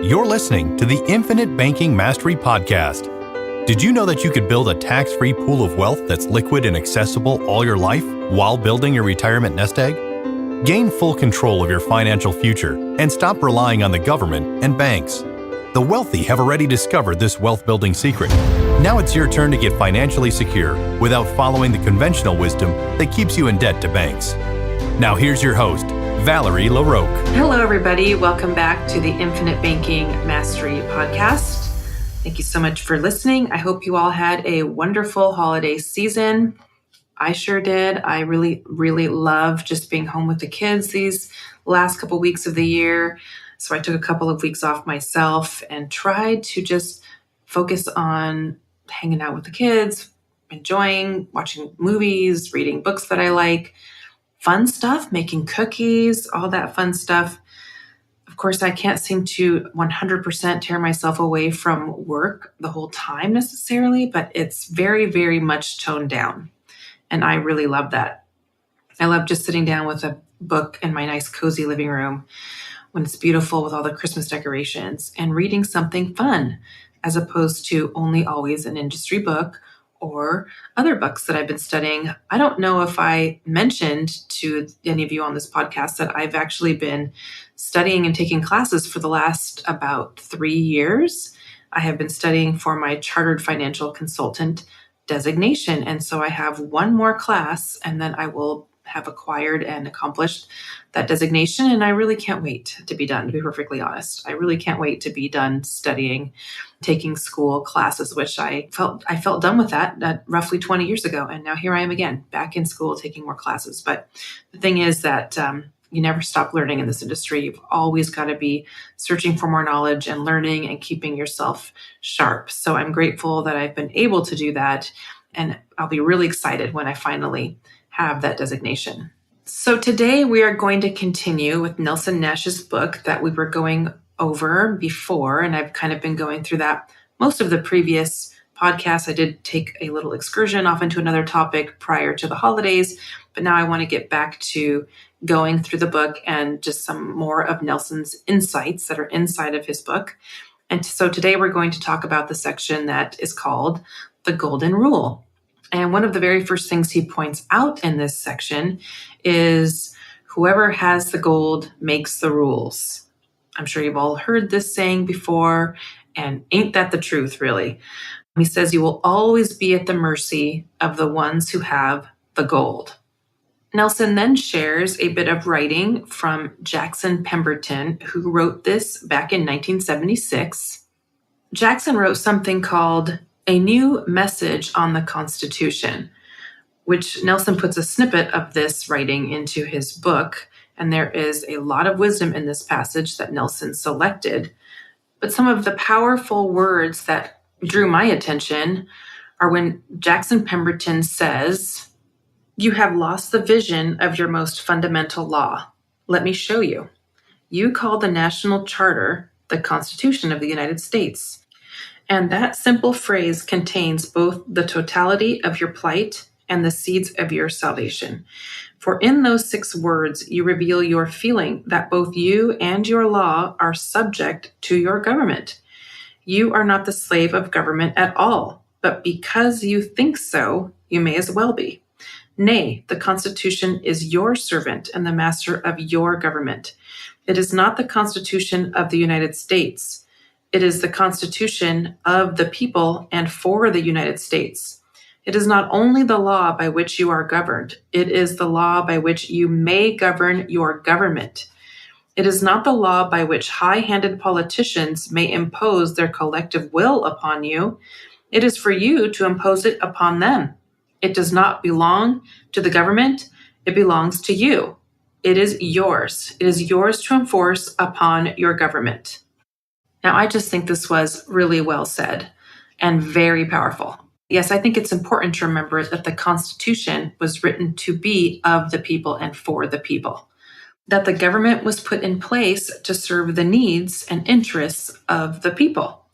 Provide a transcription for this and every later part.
You're listening to the Infinite Banking Mastery Podcast. Did you know that you could build a tax-free pool of wealth that's liquid and accessible all your life while building your retirement nest egg? Gain full control of your financial future and stop relying on the government and banks. The wealthy have already discovered this wealth-building secret. Now it's your turn to get financially secure without following the conventional wisdom that keeps you in debt to banks. Now here's your host, Valerie LaRocque. Hello, everybody. Welcome back to the Infinite Banking Mastery Podcast. Thank you so much for listening. I hope you all had a wonderful holiday season. I sure did. I really love just being home with the kids these last couple weeks of the year. So I took a couple of weeks off myself and tried to just focus on hanging out with the kids, enjoying watching movies, reading books that I like, fun stuff, making cookies, all that fun stuff. Of course, I can't seem to 100% tear myself away from work the whole time necessarily, but it's very, very much toned down. And I really love that. I love just sitting down with a book in my nice cozy living room when it's beautiful with all the Christmas decorations and reading something fun as opposed to only always an industry book or other books that I've been studying. I don't know if I mentioned to any of you on this podcast that I've actually been studying and taking classes for the last about 3 years. I have been studying for my Chartered Financial Consultant designation. And so I have one more class and then I will have acquired and accomplished that designation. And I really can't wait to be done, to be perfectly honest. I really can't wait to be done studying, taking school classes, which I felt done with that roughly 20 years ago. And now here I am again, back in school, taking more classes. But the thing is that you never stop learning in this industry. You've always got to be searching for more knowledge and learning and keeping yourself sharp. So I'm grateful that I've been able to do that. And I'll be really excited when I finally have that designation. So today we are going to continue with Nelson Nash's book that we were going over before. And I've kind of been going through that most of the previous podcasts. I did take a little excursion off into another topic prior to the holidays, but now I want to get back to going through the book and just some more of Nelson's insights that are inside of his book. And so today we're going to talk about the section that is called The Golden Rule. And one of the very first things he points out in this section is whoever has the gold makes the rules. I'm sure you've all heard this saying before, and ain't that the truth, really? He says you will always be at the mercy of the ones who have the gold. Nelson then shares a bit of writing from Jackson Pemberton, who wrote this back in 1976. Jackson wrote something called A New Message on the Constitution, which Nelson puts a snippet of this writing into his book. And there is a lot of wisdom in this passage that Nelson selected. But some of the powerful words that drew my attention are when Jackson Pemberton says, "You have lost the vision of your most fundamental law. Let me show you. You call the National Charter the Constitution of the United States. And that simple phrase contains both the totality of your plight and the seeds of your salvation. For in those 6 words, you reveal your feeling that both you and your law are subject to your government. You are not the slave of government at all, but because you think so, you may as well be. Nay, the Constitution is your servant and the master of your government. It is not the Constitution of the United States. It is the Constitution of the people and for the United States. It is not only the law by which you are governed, it is the law by which you may govern your government. It is not the law by which high-handed politicians may impose their collective will upon you. It is for you to impose it upon them. It does not belong to the government, it belongs to you. It is yours. It is yours to enforce upon your government." Now, I just think this was really well said and very powerful. Yes, I think it's important to remember that the Constitution was written to be of the people and for the people, that the government was put in place to serve the needs and interests of the people.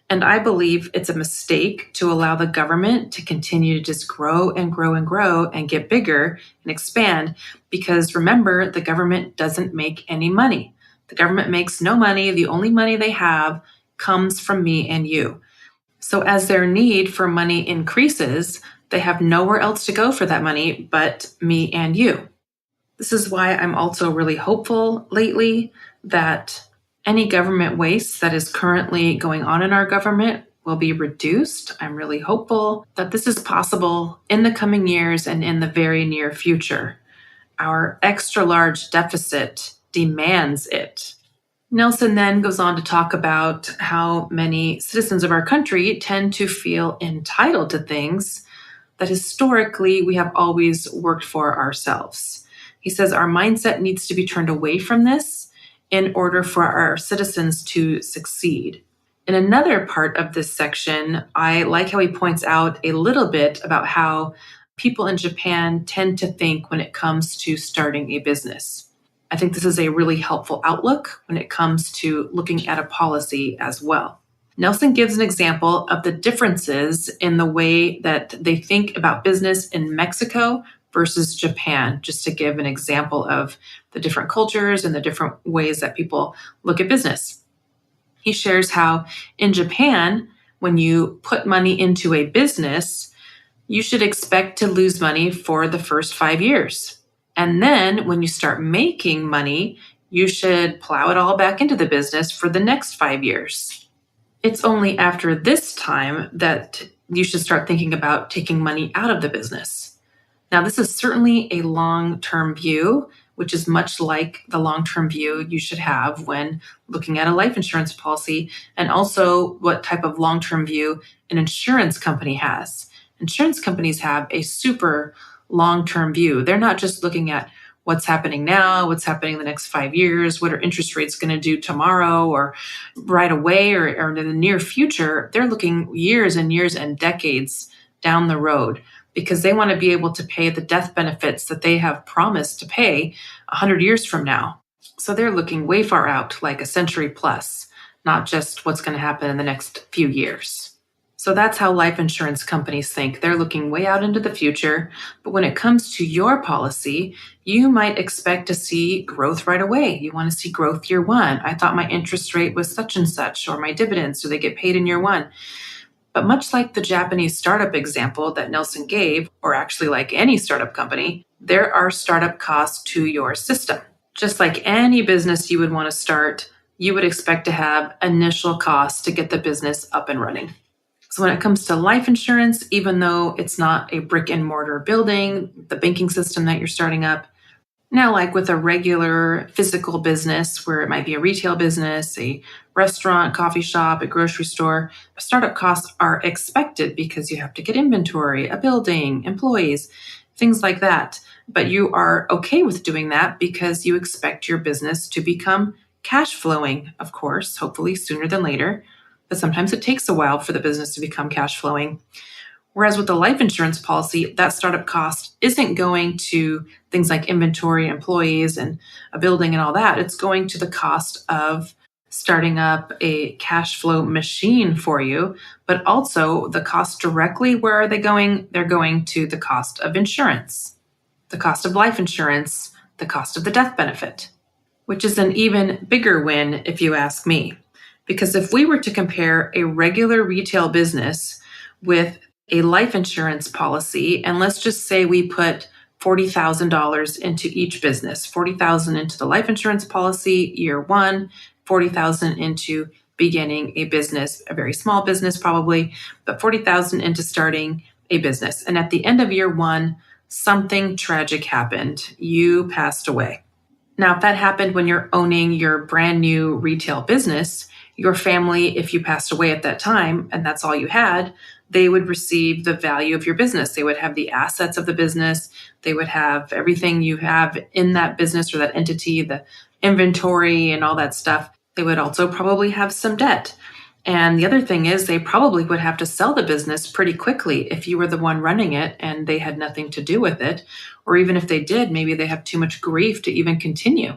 And I believe it's a mistake to allow the government to continue to just grow and grow and grow and get bigger and expand, because remember, the government doesn't make any money. The government makes no money. The only money they have comes from me and you. So as their need for money increases, they have nowhere else to go for that money but me and you. This is why I'm also really hopeful lately that any government waste that is currently going on in our government will be reduced. I'm really hopeful that this is possible in the coming years and in the very near future. Our extra large deficit demands it. Nelson then goes on to talk about how many citizens of our country tend to feel entitled to things that historically we have always worked for ourselves. He says our mindset needs to be turned away from this in order for our citizens to succeed. In another part of this section, I like how he points out a little bit about how people in Japan tend to think when it comes to starting a business. I think this is a really helpful outlook when it comes to looking at a policy as well. Nelson gives an example of the differences in the way that they think about business in Mexico versus Japan, just to give an example of the different cultures and the different ways that people look at business. He shares how in Japan, when you put money into a business, you should expect to lose money for the first 5 years. And then when you start making money, you should plow it all back into the business for the next 5 years. It's only after this time that you should start thinking about taking money out of the business. Now, this is certainly a long-term view, which is much like the long-term view you should have when looking at a life insurance policy, and also what type of long-term view an insurance company has. Insurance companies have a super long-term view. They're not just looking at what's happening now, what's happening in the next 5 years, what are interest rates going to do tomorrow or right away or in the near future. They're looking years and years and decades down the road because they want to be able to pay the death benefits that they have promised to pay 100 years from now. So they're looking way far out, like a century plus, not just what's going to happen in the next few years. So that's how life insurance companies think. They're looking way out into the future. But when it comes to your policy, you might expect to see growth right away. You want to see growth year one. I thought my interest rate was such and such, or my dividends, so they get paid in year one. But much like the Japanese startup example that Nelson gave, or actually like any startup company, there are startup costs to your system. Just like any business you would want to start, you would expect to have initial costs to get the business up and running. So when it comes to life insurance, even though it's not a brick and mortar building, the banking system that you're starting up, now like with a regular physical business where it might be a retail business, a restaurant, coffee shop, a grocery store, startup costs are expected because you have to get inventory, a building, employees, things like that. But you are okay with doing that because you expect your business to become cash flowing, of course, hopefully sooner than later. But sometimes it takes a while for the business to become cash flowing. Whereas with the life insurance policy, that startup cost isn't going to things like inventory, employees, and a building and all that. It's going to the cost of starting up a cash flow machine for you, but also the cost directly, where are they going? They're going to the cost of insurance, the cost of life insurance, the cost of the death benefit, which is an even bigger win if you ask me. Because if we were to compare a regular retail business with a life insurance policy, and let's just say we put $40,000 into each business, $40,000 into the life insurance policy year one, $40,000 into beginning a business, a very small business probably, but $40,000 into starting a business. And at the end of year one, something tragic happened. You passed away. Now, if that happened when you're owning your brand new retail business, your family, if you passed away at that time, and that's all you had, they would receive the value of your business. They would have the assets of the business. They would have everything you have in that business or that entity, the inventory and all that stuff. They would also probably have some debt. And the other thing is they probably would have to sell the business pretty quickly if you were the one running it and they had nothing to do with it. Or even if they did, maybe they have too much grief to even continue.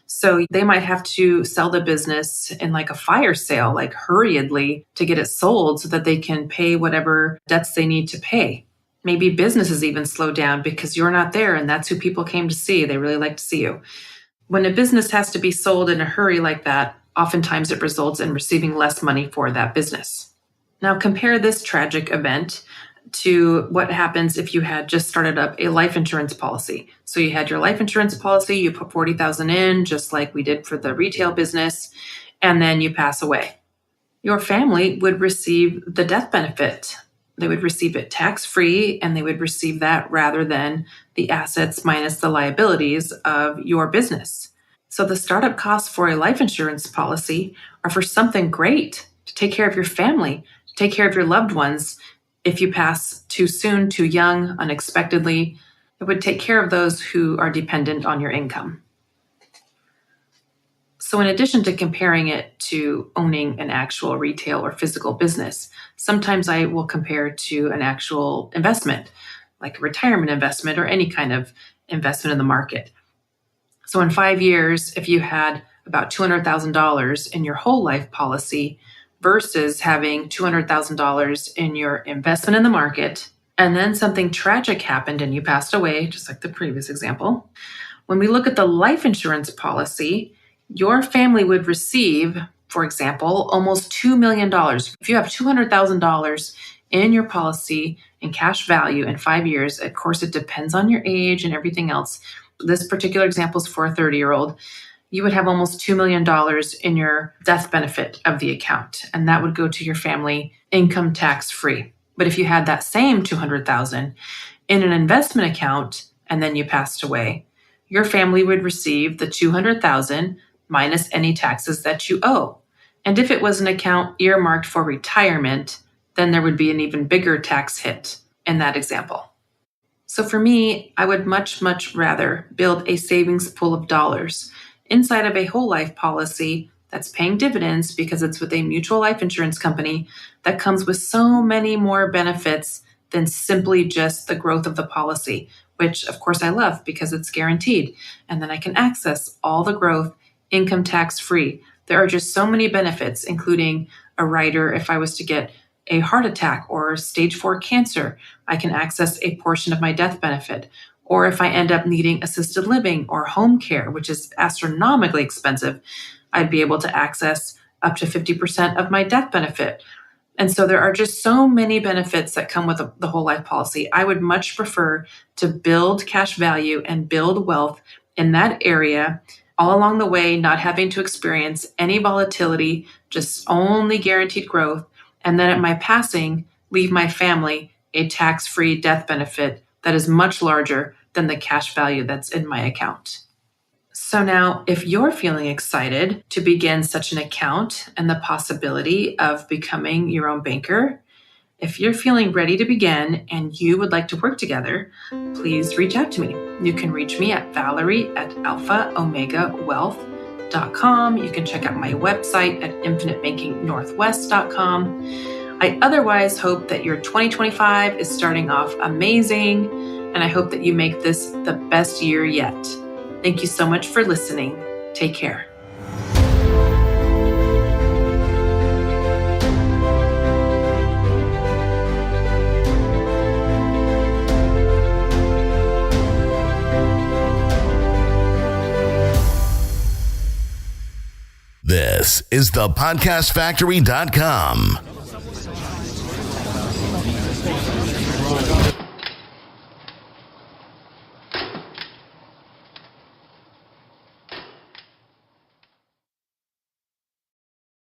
So they might have to sell the business in like a fire sale, like hurriedly to get it sold so that they can pay whatever debts they need to pay. Maybe businesses even slow down because you're not there and that's who people came to see. They really like to see you. When a business has to be sold in a hurry like that, oftentimes it results in receiving less money for that business. Now compare this tragic event to what happens if you had just started up a life insurance policy. So you had your life insurance policy, you put $40,000 in, just like we did for the retail business, and then you pass away. Your family would receive the death benefit. They would receive it tax-free, and they would receive that rather than the assets minus the liabilities of your business. So the startup costs for a life insurance policy are for something great, to take care of your family, to take care of your loved ones. If you pass too soon, too young, unexpectedly, it would take care of those who are dependent on your income. So in addition to comparing it to owning an actual retail or physical business, sometimes I will compare to an actual investment, like a retirement investment or any kind of investment in the market. So in 5 years, if you had about $200,000 in your whole life policy versus having $200,000 in your investment in the market, and then something tragic happened and you passed away, just like the previous example, when we look at the life insurance policy, your family would receive, for example, almost $2 million. If you have $200,000 in your policy in cash value in 5 years, of course, it depends on your age and everything else. This particular example is for a 30-year-old. You would have almost $2 million in your death benefit of the account, and that would go to your family income tax-free. But if you had that same $200,000 in an investment account and then you passed away, your family would receive the $200,000 minus any taxes that you owe. And if it was an account earmarked for retirement, then there would be an even bigger tax hit in that example. So for me, I would much, much rather build a savings pool of dollars inside of a whole life policy that's paying dividends because it's with a mutual life insurance company that comes with so many more benefits than simply just the growth of the policy, which of course I love because it's guaranteed. And then I can access all the growth income tax free. There are just so many benefits, including a rider if I was to get a heart attack or stage 4 cancer, I can access a portion of my death benefit. Or if I end up needing assisted living or home care, which is astronomically expensive, I'd be able to access up to 50% of my death benefit. And so there are just so many benefits that come with the whole life policy. I would much prefer to build cash value and build wealth in that area all along the way, not having to experience any volatility, just only guaranteed growth. And then at my passing, leave my family a tax-free death benefit that is much larger than the cash value that's in my account. So now, if you're feeling excited to begin such an account and the possibility of becoming your own banker, if you're feeling ready to begin and you would like to work together, please reach out to me. You can reach me at Valerie@alphaomegawealth.com. You can check out my website at infinitebankingnorthwest.com. I otherwise hope that your 2025 is starting off amazing, and I hope that you make this the best year yet. Thank you so much for listening. Take care. This is thepodcastfactory.com.